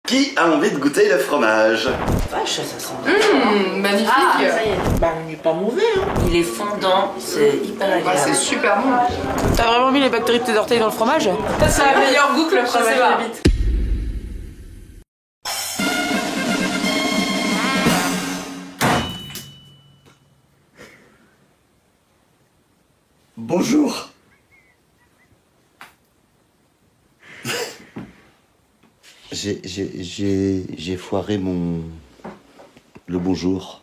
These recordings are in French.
Qui a envie de goûter le fromage? Vache, ça sent magnifique. Ah, ça y est. Bah, il n'est pas mauvais, hein. Il est fondant, c'est hyper agréable. Ouais, c'est super bon. T'as vraiment mis les bactéries de tes orteils dans le fromage? Ça a un meilleur goût que le fromage de bite. Bonjour. J'ai foiré le bonjour.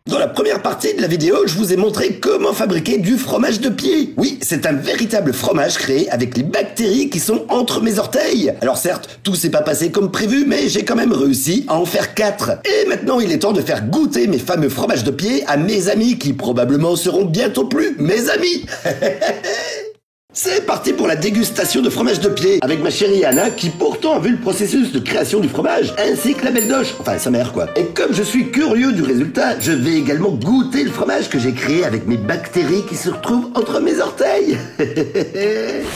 Dans la première partie de la vidéo, je vous ai montré comment fabriquer du fromage de pied. Oui, c'est un véritable fromage créé avec les bactéries qui sont entre mes orteils. Alors certes, tout s'est pas passé comme prévu, mais j'ai quand même réussi à en faire 4. Et maintenant, il est temps de faire goûter mes fameux fromages de pied à mes amis qui probablement seront bientôt plus mes amis. C'est parti pour la dégustation de fromage de pied avec ma chérie Anna qui pourtant a vu le processus de création du fromage ainsi que la belle doche, enfin sa mère quoi. Et comme je suis curieux du résultat, je vais également goûter le fromage que j'ai créé avec mes bactéries qui se retrouvent entre mes orteils.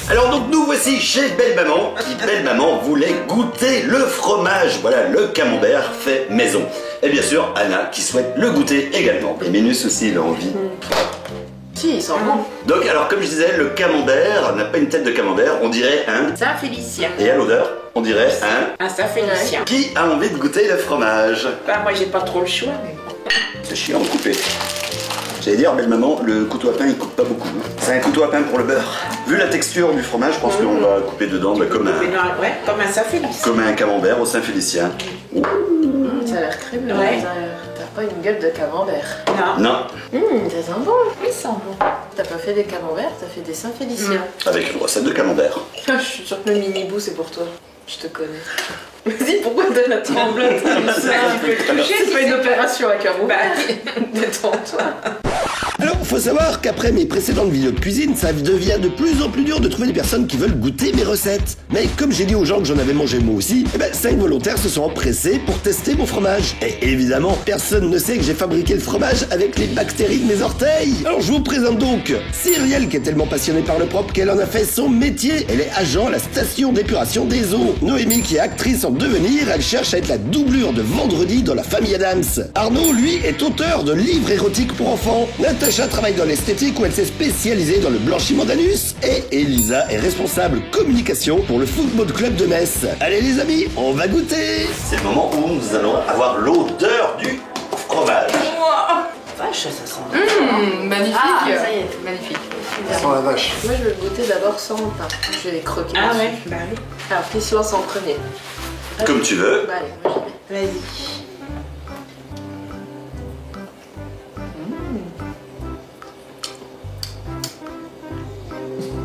Alors donc nous voici chez Belle Maman qui Belle Maman voulait goûter le fromage, voilà le camembert fait maison. Et bien sûr Anna qui souhaite le goûter également. Et Ménus aussi il a envie. Si, il sent bon. Donc alors comme je disais, le camembert n'a pas une tête de camembert, on dirait un... Saint-Félicien. Et à l'odeur, on dirait un... Un Saint-Félicien. Qui a envie de goûter le fromage? Bah, moi, j'ai pas trop le choix, mais bon. C'est chiant de couper. J'allais dire, belle maman, le couteau à pain il coupe pas beaucoup. C'est un couteau à pain pour le beurre. Vu la texture du fromage, je pense qu'on va couper dedans comme un... Ouais, comme un Saint-Félicien. Comme un camembert au Saint-Félicien. Ça a l'air crémeux Ouais. à l'intérieur. T'as pas une gueule de camembert. Non. Non, Ça sent bon. Oui, ça sent bon. T'as pas fait des camemberts, t'as fait des Saint-Félicien. avec une recette de camembert. Je suis sûre que le mini-bout, c'est pour toi. Je te connais. Vas-y, pourquoi t'as la tremblote C'est pas une opération à camembert. Détends-toi. Alors, faut savoir qu'après mes précédentes vidéos de cuisine, ça devient de plus en plus dur de trouver des personnes qui veulent goûter mes recettes. Mais comme j'ai dit aux gens que j'en avais mangé moi aussi, 5 volontaires se sont empressés pour tester mon fromage. Et évidemment, personne ne sait que j'ai fabriqué le fromage avec les bactéries de mes orteils. Alors je vous présente donc Cyrielle qui est tellement passionnée par le propre qu'elle en a fait son métier. Elle est agent à la station d'épuration des eaux. Noémie qui est actrice en devenir, elle cherche à être la doublure de Vendredi dans la famille Adams. Arnaud, lui, est auteur de livres érotiques pour enfants. Natacha travaille dans l'esthétique où elle s'est spécialisée dans le blanchiment d'anus. Et Elisa est responsable communication pour le Football Club de Metz. Allez les amis, on va goûter. C'est le moment où nous allons avoir l'odeur du fromage. Vache, ça sent Magnifique. Ah, ça y est. Magnifique. Sans la vache. Moi, je vais le goûter d'abord sans le pain. Je vais les croquer. Ah dessus. ouais, bah oui. Alors, qui se lance en premier? Comme tu veux. Bah, allez, moi, j'y vais. Vas-y.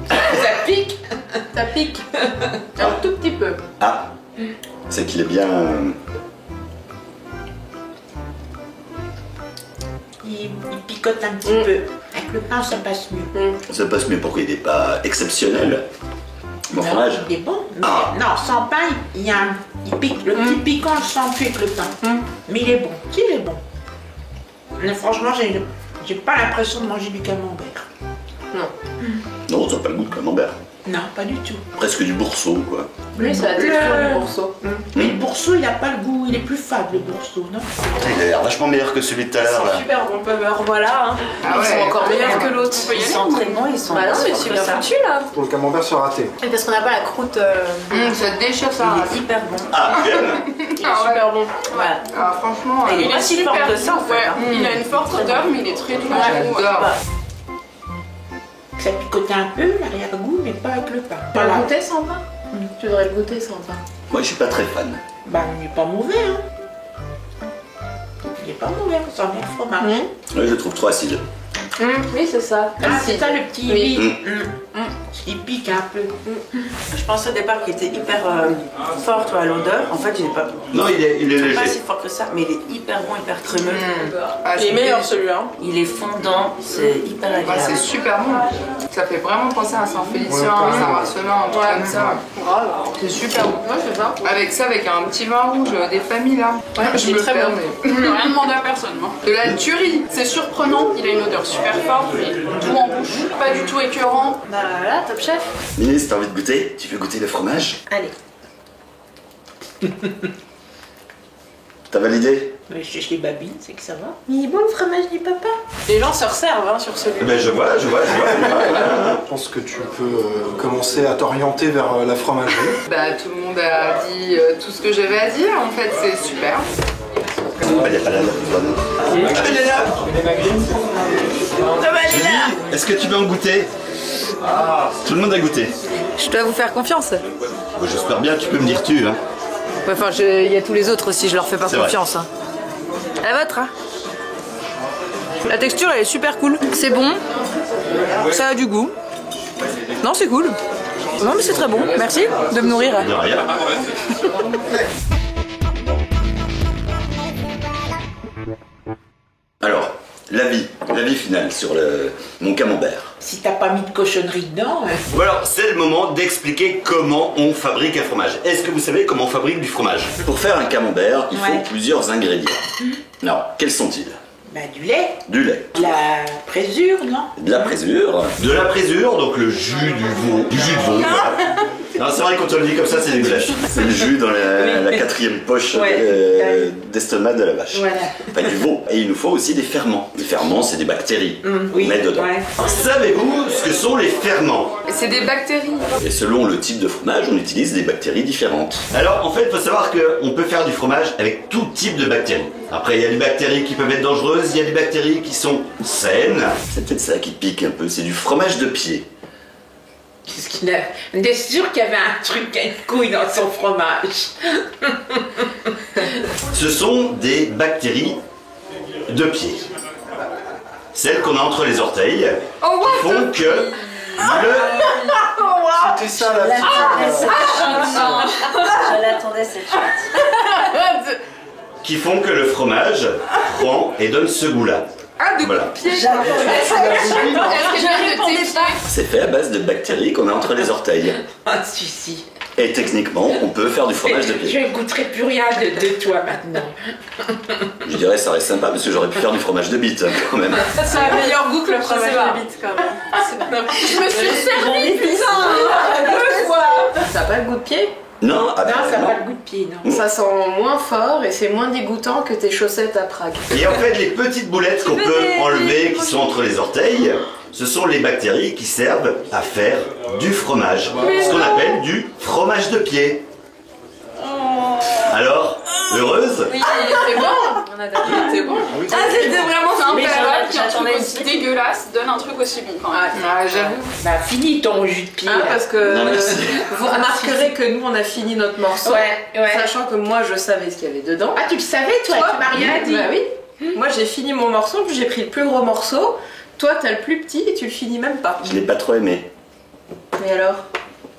Ça pique. Ça pique. Un tout petit peu. Ah, c'est qu'il est bien... Il picote un petit peu. Avec le pain, ça passe mieux. Ça passe mieux. Pourquoi il n'est pas exceptionnel, mon fromage? Il est bon. Mais Ah. non, sans pain, il y a il pique. Le petit piquant, je sens plus avec le pain. Mais il est bon. Il est bon. Mais franchement, j'ai pas l'impression de manger du camembert. Non, ça n'a pas le goût de camembert. Non, pas du tout. Presque du bourseau, quoi. Lui, c'est la texture du morceau. Mais le bourseau, il a pas le goût. Il est plus fade, le bourseau, non? Il a l'air vachement meilleur que celui de tout à l'heure, là. Super bon, alors voilà. Hein. Ah Ils sont ouais. encore meilleurs que l'autre. On peut y Ils aller. sont très bons, ils sont. Bah non, mais c'est bien foutu là. Pour le camembert, c'est raté. Et parce qu'on n'a pas la croûte. Ça déchire ça. Il est hyper bon. Ah, tu aimes? Il est super bon. Voilà. Ah, franchement, Il est pas si fort que ça, en fait, Ouais, hein. il a une forte odeur, mais il est très doux. J'adore. Ça picotait un peu, l'arrière-goût, mais pas avec le pain. Tu vas Voilà. le goûter sans pain? Tu devrais le goûter sans pain. Moi, je suis pas très fan. Bah, il n'est pas mauvais, hein. Il est pas mauvais, on sent bien le fromage. Ouais, je le trouve trop acide. Oui, c'est ça. Ah, c'est ça le petit Oui. oui. Il pique un peu. Je pensais au départ qu'il était hyper fort, toi, à l'odeur. En fait, il est pas, Non, il est pas léger. si fort que ça, mais il est hyper bon, hyper crémeux. Ah, Il est c'est meilleur celui-là. Il est fondant, c'est hyper Ouais, agréable. c'est super bon. Ça fait vraiment penser à Saint-Félicien, Saint-Marcelin, un truc comme ça. Grave. C'est super bon. Ouais, c'est ça. Avec ça, avec un petit vin rouge des familles là. Ouais, je il est me très perds, bon. mais- Rien demandé à personne. Hein. De la tuerie. C'est surprenant, il a une odeur super forte, mais doux en bouche, pas du tout écœurant. Bah voilà, top chef. Ministre, t'as envie de goûter? Tu veux goûter le fromage? Allez. T'as validé? Mais je les babine, c'est que ça va. Mais il est bon le fromage du papa. Les gens se resservent hein, sur celui. Eh ben je vois. Je pense que tu peux commencer à t'orienter vers la fromagerie. Bah, tout le monde a dit tout ce que j'avais à dire. En fait, c'est super. Il y a pas là, la plus bonne. Ah, elle est là! Julie, est-ce que tu veux en goûter? Tout le monde a goûté. Je dois vous faire confiance. Bon, j'espère bien, tu peux me dire tu, hein. Ouais, enfin, il y a tous les autres aussi, je leur fais pas C'est vrai. confiance. Hein. La vôtre, hein. La texture, elle est super cool. C'est bon. Ça a du goût. Non, c'est cool. Non, mais c'est très bon. Merci de me nourrir. De rien. Alors, l'avis final sur mon camembert. Si t'as pas mis de cochonnerie dedans, Bon alors, c'est le moment d'expliquer comment on fabrique un fromage. Est-ce que vous savez comment on fabrique du fromage? Pour faire un camembert, il faut Ouais. plusieurs ingrédients. Alors, quels sont-ils? bah du lait, Du lait, de la présure, non? de la présure, donc le jus du veau, du jus de veau. Voilà. Non, c'est vrai, quand on le dit comme ça, c'est dégueulasse. C'est le jus dans la quatrième poche Ouais. d'estomac de la vache. Voilà. Pas du veau. Et il nous faut aussi des ferments. Les ferments, c'est des bactéries. oui, On met dedans. ouais. Savez-vous ce que sont les ferments? C'est des bactéries. Et selon le type de fromage, on utilise des bactéries différentes. Alors, en fait, il faut savoir qu'on peut faire du fromage avec tout type de bactéries. Après, il y a des bactéries qui peuvent être dangereuses, il y a des bactéries qui sont saines. C'est peut-être ça qui pique un peu, c'est du fromage de pied. Qu'est-ce qu'il a? On était sûr qu'il y avait un truc à une couille dans son fromage. Ce sont des bactéries de pied. Celles qu'on a entre les orteils, Oh, qui what font que le... C'était ça la petite. Je l'attendais cette chute. qui font que le fromage prend et donne ce goût-là. Ah, de Voilà. pied. Est-ce que j'ai de tes pieds? C'est fait à base de bactéries qu'on a entre les orteils. Ah, si. Et techniquement, on peut faire du fromage de Je pied. ne goûterai plus rien de toi maintenant. Je dirais ça reste sympa parce que j'aurais pu faire du fromage de bite hein, quand même. Ça a meilleur goût que le fromage de bite quand même. Je me suis servi, putain, 2 fois. Ça a pas le goût de pied? Non, ah ben, Non, ça n'a non. pas le goût de pied, non. Ça sent moins fort et c'est moins dégoûtant que tes chaussettes à Prague. Et en fait, les petites boulettes qu'on peut enlever qui sont entre les orteils, ce sont les bactéries qui servent à faire du fromage. Ce qu'on appelle du fromage de pied. Alors, heureuse? Oui, c'est bon. C'est bon. Ah, c'était vraiment C'est un Mais peu j'attendais- qu'un truc j'attendais aussi une dégueulasse donne un truc aussi bon quand même. Ah, j'avoue. Bah, finis ton jus de pied. Hein, là. parce que Non, merci. vous remarquerez que nous on a fini notre morceau, Ouais. sachant que moi je savais ce qu'il y avait dedans. Ah, tu le savais, toi? Tu m'as rien dit. Bah oui. Moi j'ai fini mon morceau, puis j'ai pris le plus gros morceau. Toi t'as le plus petit et tu le finis même pas. Je l'ai pas trop aimé. Mais alors?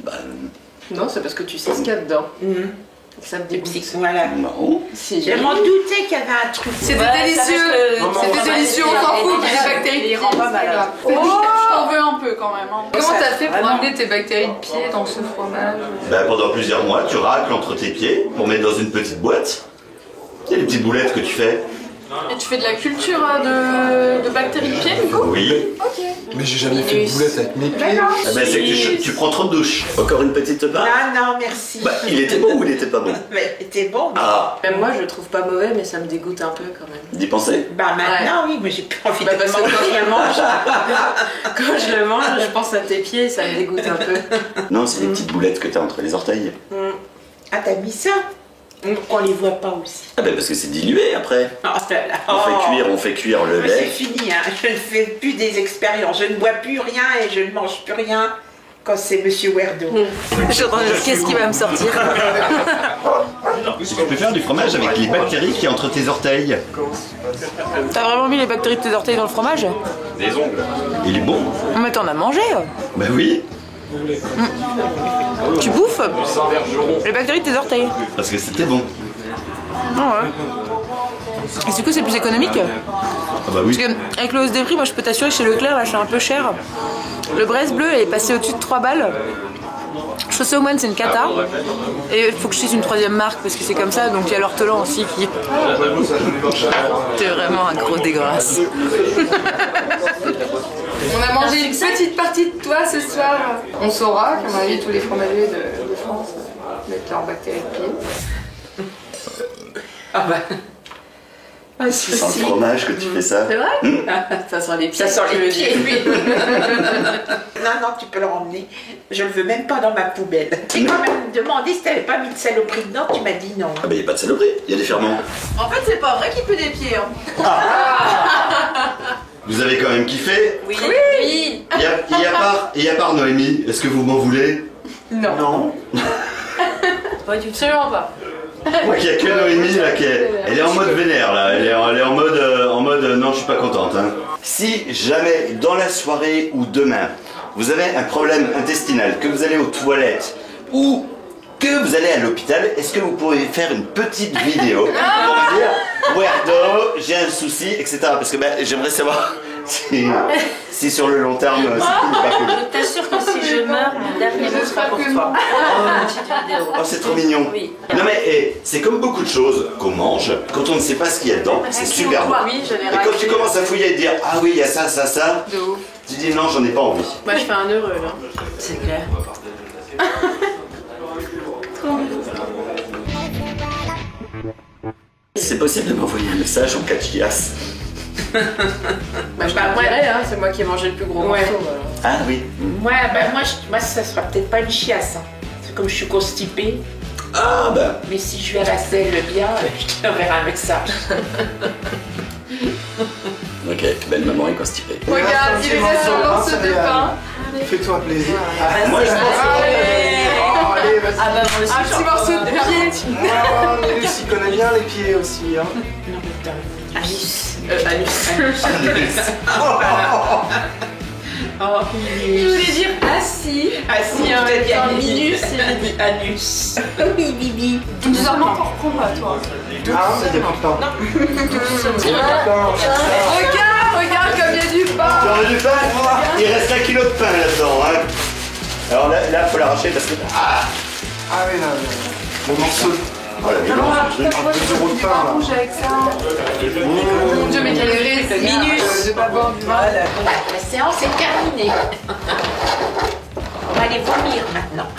Bah, Non, c'est parce que tu sais ce qu'il y a dedans. Ça me dégoûte. Voilà. non. Si, J'ai m'en douté qu'il y avait un truc. C'était Ouais, délicieux. C'était délicieux, on s'en fout. Il y a des bactéries de Il pied. rend pas malade. Oh, Je t'en veux un peu quand même. Hein. Comment t'as fait pour amener tes bactéries de pied dans ce fromage? Bah, pendant plusieurs mois, tu racles entre tes pieds pour mettre dans une petite boîte. Il y a les petites boulettes que tu fais. Et tu fais de la culture de bactéries de pied du coup? Oui. Ok. Mais j'ai jamais fait de boulette avec mes pieds. Ah bah, c'est que tu prends trop de douches. Encore une petite part? Non, merci. Bah, il était bon ou il était pas bon? Mais c'était bon. Ah, Même moi je le trouve pas mauvais, mais ça me dégoûte un peu quand même. d'y penser. Bah maintenant, oui, mais j'ai plus envie Bah, de parce que manger. quand je le mange, quand je le mange, je pense à tes pieds et ça me dégoûte un peu. Non, c'est les petites boulettes que t'as entre les orteils. Ah, t'as mis ça? Qu'on les voit pas aussi. Ah bah parce que c'est dilué après. Oh là là. On fait cuire le Mais c'est lait. fini, hein. Je ne fais plus des expériences. Je ne bois plus rien et je ne mange plus rien. quand c'est Monsieur Werdo. Je suis en train de dire qu'est-ce qui va me sortir. Tu peux faire du fromage avec les bactéries qui y a entre tes orteils. T'as vraiment mis les bactéries de tes orteils dans le fromage? Des ongles. Il est bon. Mais t'en as mangé? Bah oui. Tu bouffes les bactéries de tes orteils. Parce que c'était bon. Ah ouais. Et du coup c'est plus économique? Ah bah oui. Parce que avec le hausse des prix, moi je peux t'assurer que chez Leclerc là je suis un peu cher. Le Brest bleu est passé au-dessus de 3 balles. Chaussée aux moines c'est une cata. Et il faut que je cite une troisième marque parce que c'est comme ça. Donc il y a l'ortolan aussi qui... T'es vraiment un gros dégueulasse. On a mangé une petite partie de toi ce soir. On saura qu'à mon avis tous les fromagers de France mettent leurs bactéries de pied. Ah bah. Ah, C'est sans le fromage que tu fais ça. C'est vrai Ça sent les pieds. Ça sent les pieds, oui. Non, non, tu peux le remmener. Je le veux même pas dans ma poubelle. J'ai quand même demandé si t'avais pas mis de saloperie dedans, tu m'as dit non. Ah bah y a pas de saloperie, il y a des ferments. En fait c'est pas vrai qu'il pue des pieds. Hein. Vous avez quand même kiffé? Oui. Et à part Noémie, est-ce que vous m'en voulez? Non. Pas du tout. Absolument pas. Moi, il n'y a que Noémie là elle est en mode vénère là, elle est en mode non, je suis pas contente. Hein. Si jamais dans la soirée ou demain vous avez un problème intestinal, que vous allez aux toilettes ou que vous allez à l'hôpital, est-ce que vous pourriez faire une petite vidéo pour me dire Werdo, j'ai un souci, etc. Parce que j'aimerais savoir si sur le long terme c'est cool ou pas cool. Je t'assure que si je meurs, mon dernier mot sera pour toi. Une petite vidéo. Oh, c'est trop mignon. Oui. Non mais c'est comme beaucoup de choses qu'on mange, quand on ne sait pas ce qu'il y a dedans, c'est super bon. Oui, Et quand tu commences à fouiller et te dire ah oui il y a ça, De ouf. tu dis non j'en ai pas envie. Moi je fais un heureux là. C'est clair. C'est possible de m'envoyer un message en 4 chiasses. Bah je dirais, hein, c'est moi qui ai mangé le plus gros morceau. Ah oui. Moi, moi, ça sera peut-être pas une chiasse. Hein. C'est comme je suis constipée. Ah bah. Mais si je vais à la selle bien, je t'enverrai un message. Ok, belle maman est constipée. Regarde, il est là sur le morceau de pain. Fais-toi plaisir. Moi je pense Allez, vas-y. Ah bah moi aussi. Un petit morceau de pied. Oh, Lucie connaît bien les pieds aussi. Hein. Non, putain. Anus. Oh, Je voulais dire assis. assis, en même temps, minus, il dit anus. Oui, bibi. Tu nous en encore prendre à toi. Ah, c'est des putains. Regarde comme il y a du pain. Tu aurais du pain? Il reste 1 kilo de pain là-dedans. Hein. Alors là, faut l'arracher parce que. Ah oui, là. Le morceau. Oh la violence du truc. 2 euros de pain là. Rouge avec ça. Mon Dieu, mais quel risque. Minus. De pas boire du vin. Voilà, la séance est terminée. On va aller vomir maintenant.